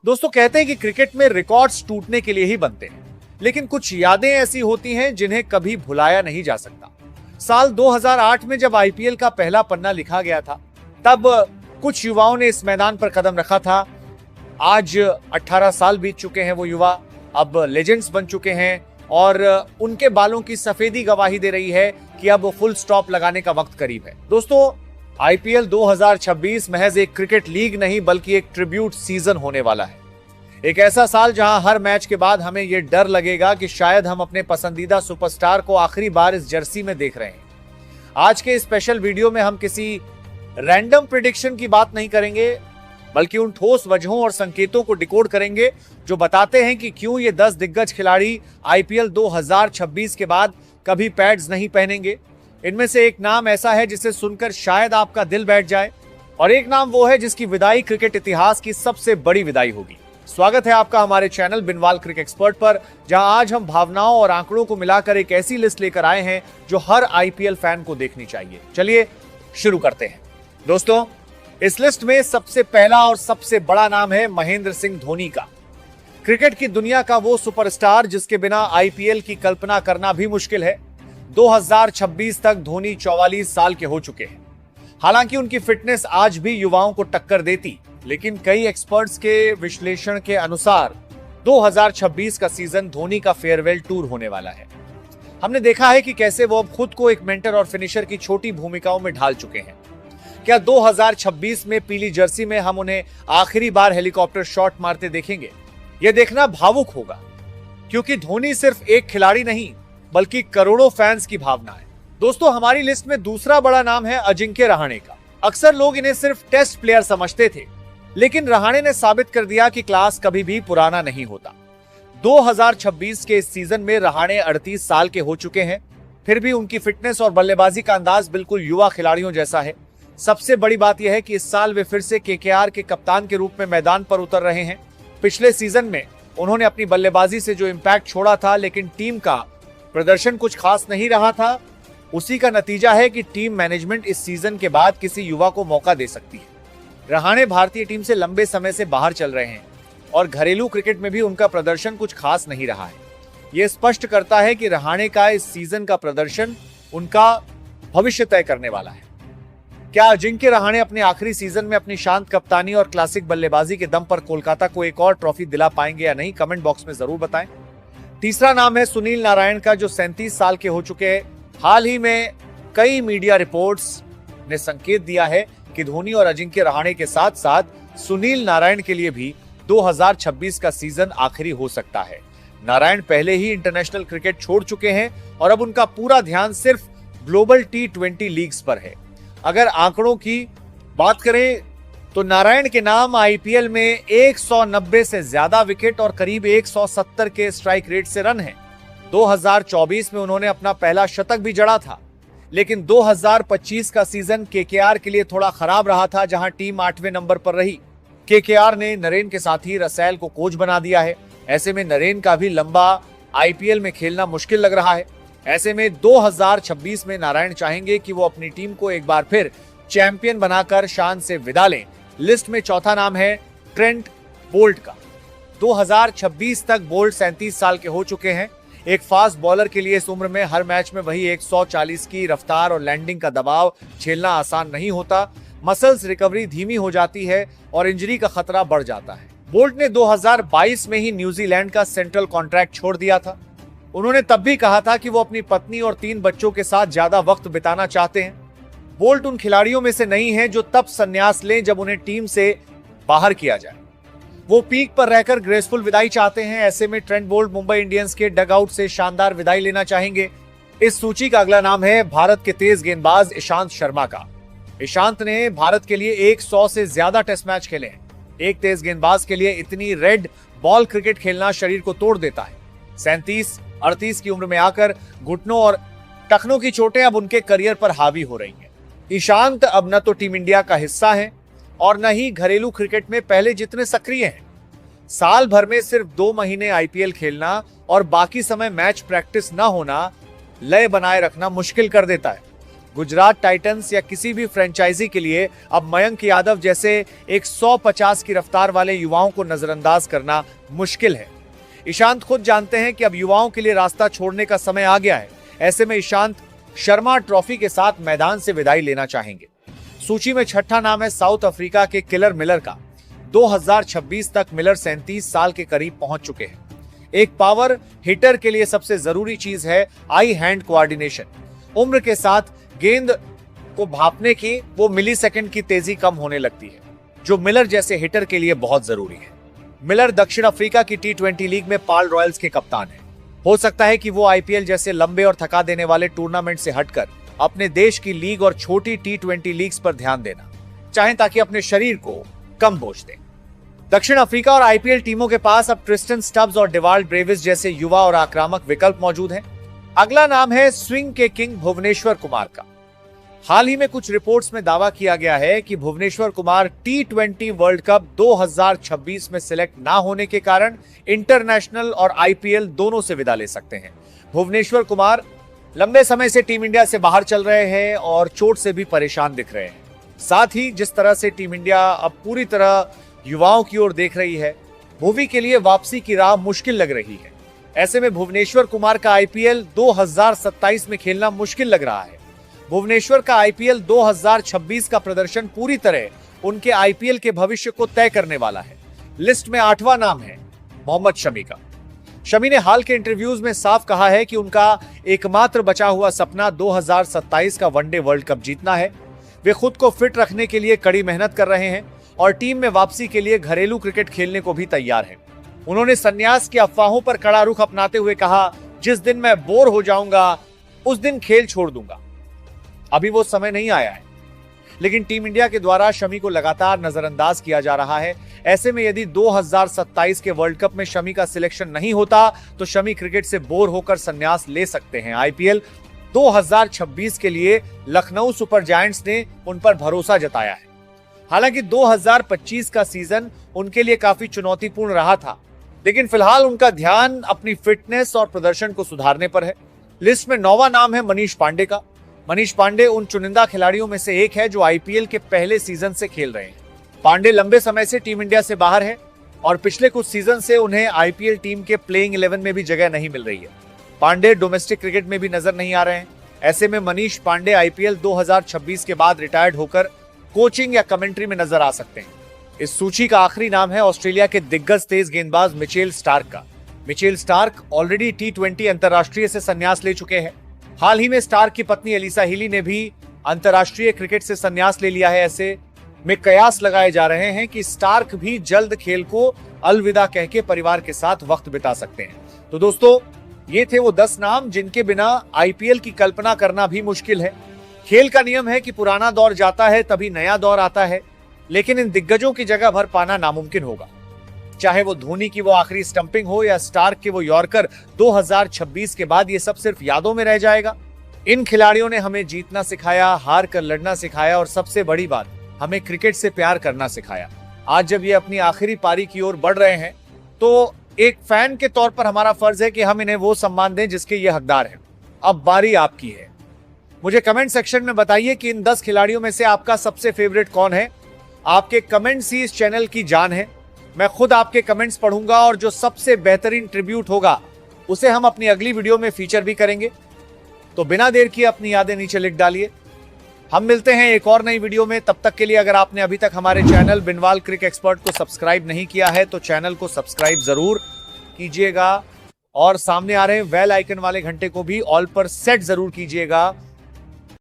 दोस्तों, कहते हैं कि क्रिकेट में रिकॉर्ड्स टूटने के लिए ही बनते हैं, लेकिन कुछ यादें ऐसी होती हैं जिन्हें कभी भुलाया नहीं जा सकता। साल 2008 में जब आईपीएल का पहला पन्ना लिखा गया था, तब कुछ युवाओं ने इस मैदान पर कदम रखा था। आज 18 साल बीत चुके हैं, वो युवा अब लेजेंड्स बन चुके हैं और उनके बालों की सफेदी गवाही दे रही है कि अब फुल स्टॉप लगाने का वक्त करीब है। दोस्तों, आईपीएल 2026 महज एक क्रिकेट लीग नहीं बल्कि एक ट्रिब्यूट सीजन होने वाला है। एक ऐसा साल जहां हर मैच के बाद हमें यह डर लगेगा कि शायद हम अपने पसंदीदा सुपरस्टार को आखिरी बार इस जर्सी में देख रहे हैं। आज के स्पेशल वीडियो में हम किसी रैंडम प्रेडिक्शन की बात नहीं करेंगे, बल्कि उन ठोस वजहों और संकेतों को डिकोड करेंगे जो बताते हैं कि क्यों ये 10 दिग्गज खिलाड़ी आईपीएल 2026 के बाद कभी पैड्स नहीं पहनेंगे। इनमें से एक नाम ऐसा है जिसे सुनकर शायद आपका दिल बैठ जाए, और एक नाम वो है जिसकी विदाई क्रिकेट इतिहास की सबसे बड़ी विदाई होगी। स्वागत है आपका हमारे चैनल बिनवाल क्रिकेट एक्सपर्ट पर, जहां आज हम भावनाओं और आंकड़ों को मिलाकर एक ऐसी लिस्ट लेकर आए हैं जो हर आईपीएल फैन को देखनी चाहिए। चलिए शुरू करते हैं। दोस्तों, इस लिस्ट में सबसे पहला और सबसे बड़ा नाम है महेंद्र सिंह धोनी का। क्रिकेट की दुनिया का वो सुपरस्टार जिसके बिना आईपीएल की कल्पना करना भी मुश्किल है। 2026 तक धोनी 44 साल के हो चुके हैं। हालांकि उनकी फिटनेस आज भी युवाओं को टक्कर देती, लेकिन कई एक्सपर्ट्स के विश्लेषण के अनुसार 2026 का सीजन धोनी का फेयरवेल टूर होने वाला है। हमने देखा है कि कैसे वो अब खुद को एक मेंटर और फिनिशर की छोटी भूमिकाओं में ढाल चुके हैं। क्या 2026 में पीली जर्सी में हम उन्हें आखिरी बार हेलीकॉप्टर शॉट मारते देखेंगे? यह देखना भावुक होगा, क्योंकि धोनी सिर्फ एक खिलाड़ी नहीं बल्कि करोड़ों फैंस की भावना है। दोस्तों, हमारी लिस्ट में दूसरा बड़ा नाम है अजिंक्य रहाणे का। अक्सर लोग इन्हें सिर्फ टेस्ट प्लेयर समझते थे, लेकिन रहाणे ने साबित कर दिया कि क्लास कभी भी पुराना नहीं होता। 2026 के इस सीजन में रहाणे 38 साल के हो चुके हैं, फिर भी उनकी फिटनेस और बल्लेबाजी का अंदाज बिल्कुल युवा खिलाड़ियों जैसा है। सबसे बड़ी बात यह है कि इस साल वे फिर से केकेआर के कप्तान के रूप में मैदान पर उतर रहे हैं। पिछले सीजन में उन्होंने अपनी बल्लेबाजी से जो इम्पैक्ट छोड़ा था, लेकिन टीम का प्रदर्शन कुछ खास नहीं रहा था, उसी का नतीजा है कि टीम मैनेजमेंट इस सीजन के बाद किसी युवा को मौका दे सकती है। रहाणे भारतीय टीम से लंबे समय से बाहर चल रहे हैं और घरेलू क्रिकेट में भी उनका प्रदर्शन कुछ खास नहीं रहा है। यह स्पष्ट करता है कि रहाणे का इस सीजन का प्रदर्शन उनका भविष्य तय करने वाला है। क्या अजिंक्य रहाणे अपने आखिरी सीजन में अपनी शांत कप्तानी और क्लासिक बल्लेबाजी के दम पर कोलकाता को एक और ट्रॉफी दिला पाएंगे या नहीं? कमेंट बॉक्स में जरूर बताएं। तीसरा नाम है सुनील नारायण का, जो 37 साल के हो चुके हैं। हाल ही में कई मीडिया रिपोर्ट्स ने संकेत दिया है कि धोनी और अजिंक्य रहाणे के साथ साथ सुनील नारायण के लिए भी 2026 का सीजन आखिरी हो सकता है। नारायण पहले ही इंटरनेशनल क्रिकेट छोड़ चुके हैं और अब उनका पूरा ध्यान सिर्फ ग्लोबल T20 लीग्स पर है। अगर आंकड़ों की बात करें तो नारायण के नाम आईपीएल में 190 से ज्यादा विकेट और करीब 170 के स्ट्राइक रेट से रन हैं। 2024 में उन्होंने अपना पहला शतक भी जड़ा था, लेकिन 2025 का सीजन केकेआर के लिए थोड़ा खराब रहा था, जहां टीम 8वें नंबर पर रही। केकेआर ने नरेन के साथ ही रसैल को कोच बना दिया है। ऐसे में नरेन का भी लंबा आईपीएल में खेलना मुश्किल लग रहा है। ऐसे में 2026 में नारायण चाहेंगे कि वो अपनी टीम को एक बार फिर चैंपियन बनाकर शान से विदा लें। लिस्ट में चौथा नाम है ट्रेंट बोल्ट का। 2026 तक बोल्ट 37 साल के हो चुके हैं। एक फास्ट बॉलर के लिए इस उम्र में हर मैच में वही 140 की रफ्तार और लैंडिंग का दबाव झेलना आसान नहीं होता। मसल्स रिकवरी धीमी हो जाती है और इंजरी का खतरा बढ़ जाता है। बोल्ट ने 2022 में ही न्यूजीलैंड का सेंट्रल कॉन्ट्रैक्ट छोड़ दिया था। उन्होंने तब भी कहा था कि वो अपनी पत्नी और 3 बच्चों के साथ ज्यादा वक्त बिताना चाहते हैं। बोल्ट उन खिलाड़ियों में से नहीं है जो तब संन्यास लें जब उन्हें टीम से बाहर किया जाए। वो पीक पर रहकर ग्रेसफुल विदाई चाहते हैं। ऐसे में ट्रेंट बोल्ट मुंबई इंडियंस के डगआउट से शानदार विदाई लेना चाहेंगे। इस सूची का अगला नाम है भारत के तेज गेंदबाज ईशांत शर्मा का। ईशांत ने भारत के लिए 100 से ज्यादा टेस्ट मैच खेले हैं। एक तेज गेंदबाज के लिए इतनी रेड बॉल क्रिकेट खेलना शरीर को तोड़ देता है। 37-38 की उम्र में आकर घुटनों और टखनों की चोटें अब उनके करियर पर हावी हो रही हैं। ईशांत अब न तो टीम इंडिया का हिस्सा है और न ही घरेलू क्रिकेट में पहले जितने सक्रिय हैं। साल भर में सिर्फ 2 महीने आईपीएल खेलना और बाकी समय मैच प्रैक्टिस न होना लय बनाए रखना मुश्किल कर देता है। गुजरात टाइटंस या किसी भी फ्रेंचाइजी के लिए अब मयंक यादव जैसे 150 की रफ्तार वाले युवाओं को नजरअंदाज करना मुश्किल है। ईशांत खुद जानते हैं कि अब युवाओं के लिए रास्ता छोड़ने का समय आ गया है। ऐसे में ईशांत शर्मा ट्रॉफी के साथ मैदान से विदाई लेना चाहेंगे। सूची में छठा नाम है साउथ अफ्रीका के किलर मिलर का। 2026 तक मिलर 37 साल के करीब पहुंच चुके हैं। एक पावर हिटर के लिए सबसे जरूरी चीज है आई हैंड कोऑर्डिनेशन। उम्र के साथ गेंद को भांपने की वो मिलीसेकंड की तेजी कम होने लगती है, जो मिलर जैसे हिटर के लिए बहुत जरूरी है। मिलर दक्षिण अफ्रीका की T20 लीग में पाल रॉयल्स के कप्तान हैं। हो सकता है कि वो आईपीएल जैसे लंबे और थका देने वाले टूर्नामेंट से हटकर अपने देश की लीग और छोटी T20 लीग्स पर ध्यान देना चाहें, ताकि अपने शरीर को कम बोझ दें। दक्षिण अफ्रीका और आईपीएल टीमों के पास अब ट्रिस्टन स्टब्स और डेवाल्ड ब्रेविस जैसे युवा और आक्रामक विकल्प मौजूद हैं। अगला नाम है स्विंग के किंग भुवनेश्वर कुमार का। हाल ही में कुछ रिपोर्ट्स में दावा किया गया है कि Bhuvneshwar Kumar T20 world cup 2026 में सिलेक्ट ना होने के कारण इंटरनेशनल और आईपीएल दोनों से विदा ले सकते हैं। भुवनेश्वर कुमार लंबे समय से टीम इंडिया से बाहर चल रहे हैं और चोट से भी परेशान दिख रहे हैं। साथ ही जिस तरह से टीम इंडिया अब पूरी तरह युवाओं की ओर देख रही है, भुवी के लिए वापसी की राह मुश्किल लग रही है। ऐसे में भुवनेश्वर कुमार का आईपीएल 2027 में खेलना मुश्किल लग रहा है। भुवनेश्वर का आईपीएल 2026 का प्रदर्शन पूरी तरह उनके आईपीएल के भविष्य को तय करने वाला है। लिस्ट में 8वां नाम है मोहम्मद शमी का। शमी ने हाल के इंटरव्यूज में साफ कहा है कि उनका एकमात्र बचा हुआ सपना 2027 का वनडे वर्ल्ड कप जीतना है। वे खुद को फिट रखने के लिए कड़ी मेहनत कर रहे हैं और टीम में वापसी के लिए घरेलू क्रिकेट खेलने को भी तैयार हैं। उन्होंने संन्यास की अफवाहों पर कड़ा रुख अपनाते हुए कहा, जिस दिन मैं बोर हो जाऊंगा उस दिन खेल छोड़ दूंगा। अभी वो समय नहीं आया है, लेकिन टीम इंडिया के द्वारा शमी को लगातार नजरअंदाज किया जा रहा है। ऐसे में यदि 2027 के वर्ल्ड कप में शमी का सिलेक्शन नहीं होता तो शमी क्रिकेट से बोर होकर संन्यास ले सकते हैं। आईपीएल 2026 के लिए लखनऊ सुपर जायंट्स ने उन पर भरोसा जताया है। हालांकि 2025 का सीजन उनके लिए काफी चुनौतीपूर्ण रहा था, लेकिन फिलहाल उनका ध्यान अपनी फिटनेस और प्रदर्शन को सुधारने पर है। लिस्ट में 9वां नाम है मनीष पांडे का। मनीष पांडे उन चुनिंदा खिलाड़ियों में से एक है जो आईपीएल के पहले सीजन से खेल रहे हैं। पांडे लंबे समय से टीम इंडिया से बाहर है और पिछले कुछ सीजन से उन्हें आईपीएल टीम के प्लेइंग 11 में भी जगह नहीं मिल रही है। पांडे डोमेस्टिक क्रिकेट में भी नजर नहीं आ रहे हैं। ऐसे में मनीष पांडे आईपीएल 2026 के बाद रिटायर्ड होकर कोचिंग या कमेंट्री में नजर आ सकते हैं। इस सूची का आखिरी नाम है ऑस्ट्रेलिया के दिग्गज तेज गेंदबाज मिचेल स्टार्क का। मिचेल स्टार्क ऑलरेडी T20 अंतरराष्ट्रीय से संन्यास ले चुके हैं। हाल ही में स्टार्क की पत्नी एलिसा हीली ने भी अंतरराष्ट्रीय क्रिकेट से संन्यास ले लिया है। ऐसे में कयास लगाए जा रहे हैं कि स्टार्क भी जल्द खेल को अलविदा कह के परिवार के साथ वक्त बिता सकते हैं। तो दोस्तों, ये थे वो 10 नाम जिनके बिना आईपीएल की कल्पना करना भी मुश्किल है। खेल का नियम है कि पुराना दौर जाता है तभी नया दौर आता है, लेकिन इन दिग्गजों की जगह भर पाना नामुमकिन होगा। चाहे वो धोनी की वो आखिरी स्टंपिंग हो या स्टार्क के वो यॉर्कर, 2026 के बाद ये सब सिर्फ यादों में रह जाएगा। इन खिलाड़ियों ने हमें जीतना सिखाया, हार कर लड़ना सिखाया और सबसे बड़ी बात, हमें क्रिकेट से प्यार करना सिखाया। आज जब ये अपनी आखिरी पारी की ओर बढ़ रहे हैं तो एक फैन के तौर पर हमारा फर्ज है कि हम इन्हें वो सम्मान दें जिसके ये हकदार हैं। अब बारी आपकी है। मुझे कमेंट सेक्शन में बताइए कि इन 10 खिलाड़ियों में से आपका सबसे फेवरेट कौन है। आपके कमेंट्स ही इस चैनल की जान है। मैं खुद आपके कमेंट्स पढ़ूंगा और जो सबसे बेहतरीन ट्रिब्यूट होगा उसे हम अपनी अगली वीडियो में फीचर भी करेंगे। तो बिना देर किए अपनी यादें नीचे लिख डालिए। हम मिलते हैं एक और नई वीडियो में। तब तक के लिए अगर आपने अभी तक हमारे चैनल बिनवाल क्रिक एक्सपर्ट को सब्सक्राइब नहीं किया है तो चैनल को सब्सक्राइब जरूर कीजिएगा और सामने आ रहे बेल आइकन वाले घंटे को भी ऑल पर सेट जरूर कीजिएगा